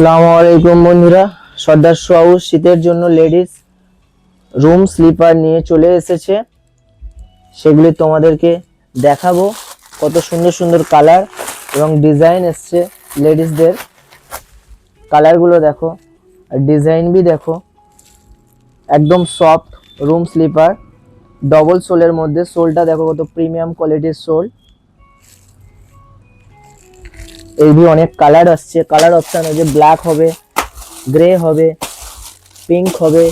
আসসালামু আলাইকুম বন্ধুরা, সর্দার হাউস শীতের জন্য লেডিস রুম স্লিপার নিয়ে চলে এসেছে। সেগুলি তোমাদেরকে দেখাবো। কত সুন্দর সুন্দর কালার এবং ডিজাইন এসছে। লেডিসদের কালারগুলো দেখো আর ডিজাইন বি দেখো। একদম সফট রুম স্লিপার, ডবল সোলের মধ্যে। সোলটা দেখো কত প্রিমিয়াম কোয়ালিটির সোল। এই भी অনেক কালার আসছে। কালার অপশন আছে, ব্ল্যাক হবে, গ্রে হবে, পিঙ্ক হবে,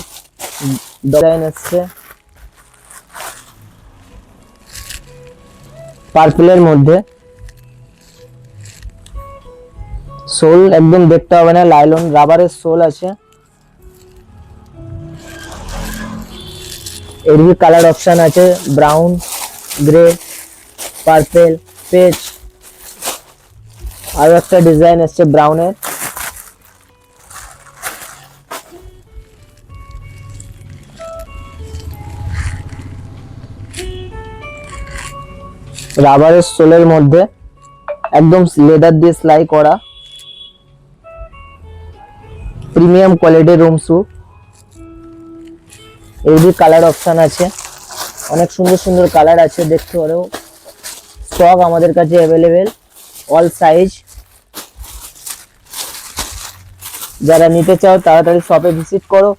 ডিজাইন আসছে পার্পলের মধ্যে। সোল একদম দেখতে হবে না, লাইলন রাবারের সোল আছে। এর भी কালার অপশন আছে, ব্রাউন, গ্রে, পার্পল, পেজ। আর একটা ডিজাইন আসছে ব্রাউনের। রাবারের সোলের মধ্যে একদম লেদার দিয়ে সেলাই করা প্রিমিয়াম কোয়ালিটির রুম শু। এই भी কালার অপশন আছে, অনেক সুন্দর সুন্দর কালার আছে, দেখতে পারো। স্টক আমাদের কাছে অ্যাভেলেবেল, অল সাইজ। যারা নিতে চাও তাড়াতাড়ি শপে ভিজিট করো।